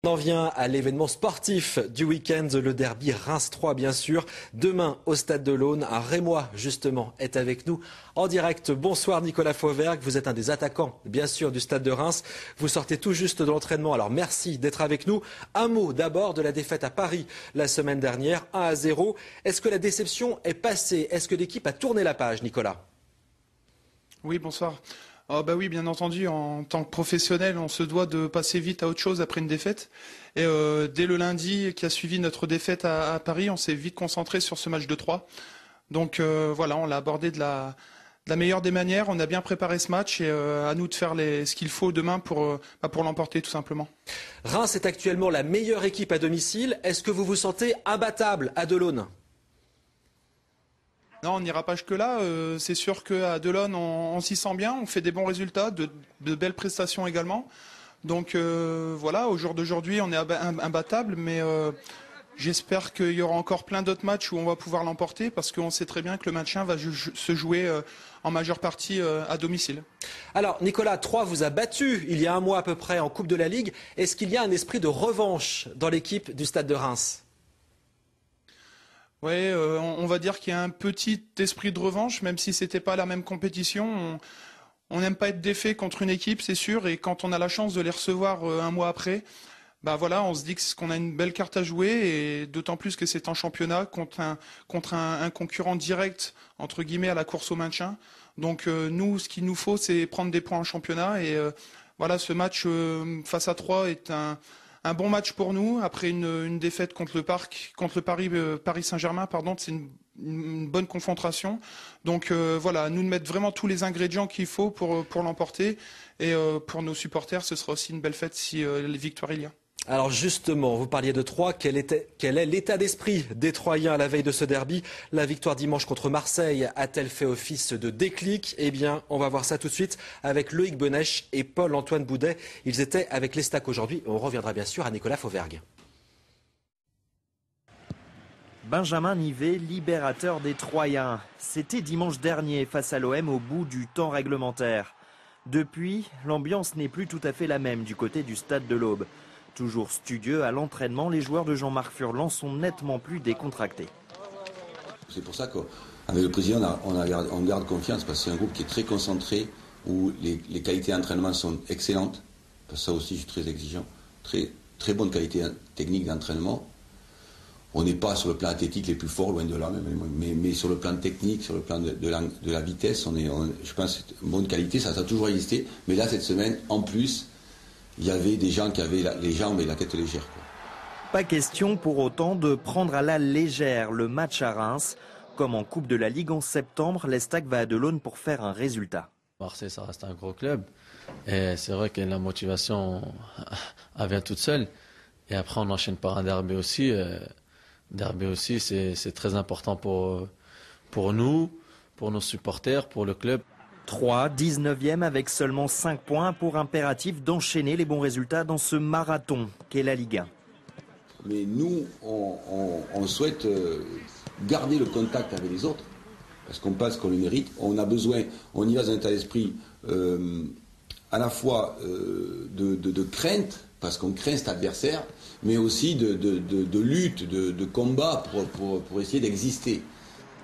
On en vient à l'événement sportif du week-end, le derby Reims 3 bien sûr. Demain au Stade de l'Aune, un Rémois justement est avec nous en direct. Bonsoir Nicolas Fauvergue, vous êtes un des attaquants bien sûr du Stade de Reims. Vous sortez tout juste de l'entraînement, alors merci d'être avec nous. Un mot d'abord de la défaite à Paris la semaine dernière, 1-0. Est-ce que la déception est passée? Est-ce que l'équipe a tourné la page, Nicolas? Oui, bonsoir. Oui, bien entendu, en tant que professionnel, on se doit de passer vite à autre chose après une défaite. Et dès le lundi qui a suivi notre défaite à Paris, on s'est vite concentré sur ce match de 3. Donc voilà, on l'a abordé de la meilleure des manières. On a bien préparé ce match et à nous de faire ce qu'il faut demain pour l'emporter tout simplement. Reims est actuellement la meilleure équipe à domicile. Est-ce que vous vous sentez imbattable à Delaune? Non, on n'ira pas jusque-là. C'est sûr qu'à Delaune, on s'y sent bien. On fait des bons résultats, de belles prestations également. Donc voilà, au jour d'aujourd'hui, on est imbattable. Mais j'espère qu'il y aura encore plein d'autres matchs où on va pouvoir l'emporter. Parce qu'on sait très bien que le maintien va se jouer en majeure partie à domicile. Alors Nicolas, Troyes vous a battu il y a un mois à peu près en Coupe de la Ligue. Est-ce qu'il y a un esprit de revanche dans l'équipe du Stade de Reims? Oui, on va dire qu'il y a un petit esprit de revanche, même si c'était pas la même compétition. On n'aime pas être défait contre une équipe, c'est sûr, et quand on a la chance de les recevoir un mois après, bah voilà, on se dit qu'on a une belle carte à jouer, et d'autant plus que c'est en championnat contre un concurrent direct entre guillemets à la course au maintien. Donc nous, ce qu'il nous faut, c'est prendre des points en championnat, et voilà, ce match face à Troyes est un bon match pour nous, après une défaite contre le Paris Saint-Germain, c'est une bonne confrontation. Donc voilà, à nous de mettre vraiment tous les ingrédients qu'il faut pour l'emporter. Et pour nos supporters, ce sera aussi une belle fête si les victoires il y a. Alors justement, vous parliez de Troyes, quel est l'état d'esprit des Troyens à la veille de ce derby? La victoire dimanche contre Marseille a-t-elle fait office de déclic? Eh bien, on va voir ça tout de suite avec Loïc Benech et Paul-Antoine Boudet. Ils étaient avec les Stacks aujourd'hui. On reviendra bien sûr à Nicolas Fauvergue. Benjamin Nivet, libérateur des Troyens. C'était dimanche dernier face à l'OM au bout du temps réglementaire. Depuis, l'ambiance n'est plus tout à fait la même du côté du stade de l'Aube. Toujours studieux à l'entraînement, les joueurs de Jean-Marc Furlan sont nettement plus décontractés. C'est pour ça qu'avec le président, on garde confiance, parce que c'est un groupe qui est très concentré, où les qualités d'entraînement sont excellentes. Parce que ça aussi, je suis très exigeant. Très bonne qualité technique d'entraînement. On n'est pas sur le plan athlétique les plus forts, loin de là, mais sur le plan technique, sur le plan de la vitesse, je pense que c'est une bonne qualité, ça a toujours existé. Mais là, cette semaine, en plus, il y avait des gens qui avaient les jambes et la tête légère. Pas question pour autant de prendre à la légère le match à Reims. Comme en Coupe de la Ligue en septembre, l'Estac va à Delaune pour faire un résultat. Marseille, ça reste un gros club. Et c'est vrai que la motivation, elle vient toute seule. Et après, on enchaîne par un derby aussi. Derby aussi, c'est très important pour nous, pour nos supporters, pour le club. 3, 19e avec seulement 5 points pour impératif d'enchaîner les bons résultats dans ce marathon qu'est la Ligue 1. Mais nous, on souhaite garder le contact avec les autres, parce qu'on pense qu'on le mérite. On a besoin, on y va dans un état d'esprit à la fois de crainte, parce qu'on craint cet adversaire, mais aussi de lutte, de combat pour essayer d'exister.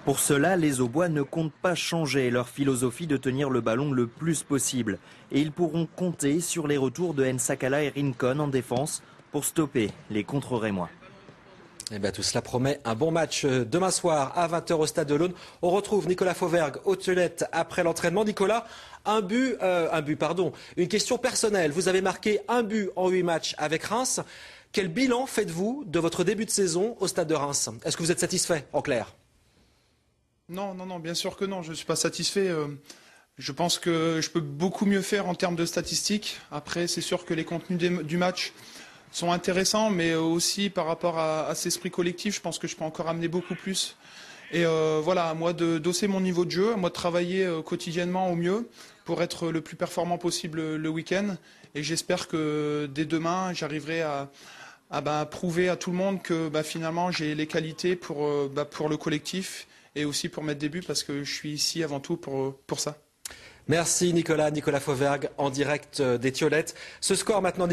Pour cela, les Aubois ne comptent pas changer leur philosophie de tenir le ballon le plus possible. Et ils pourront compter sur les retours de Nsakala et Rincon en défense pour stopper les contre-rémois. Eh bien, tout cela promet un bon match demain soir à 20h au Stade de l'Aune. On retrouve Nicolas Fauvergue aux toilettes après l'entraînement. Nicolas, une question personnelle. Vous avez marqué un but en 8 matchs avec Reims. Quel bilan faites-vous de votre début de saison au Stade de Reims? Est-ce que vous êtes satisfait, en clair? Non, bien sûr que non, je ne suis pas satisfait. Je pense que je peux beaucoup mieux faire en termes de statistiques. Après, c'est sûr que les contenus du match sont intéressants, mais aussi par rapport à cet esprit collectif, je pense que je peux encore amener beaucoup plus. Et voilà, à moi de d'osser mon niveau de jeu, à moi de travailler quotidiennement au mieux pour être le plus performant possible le week-end. Et j'espère que dès demain, j'arriverai à prouver à tout le monde que finalement j'ai les qualités pour le collectif et aussi pour mettre des buts, parce que je suis ici avant tout pour ça. Merci Nicolas Fauvergue en direct des Tiolettes. Ce score maintenant.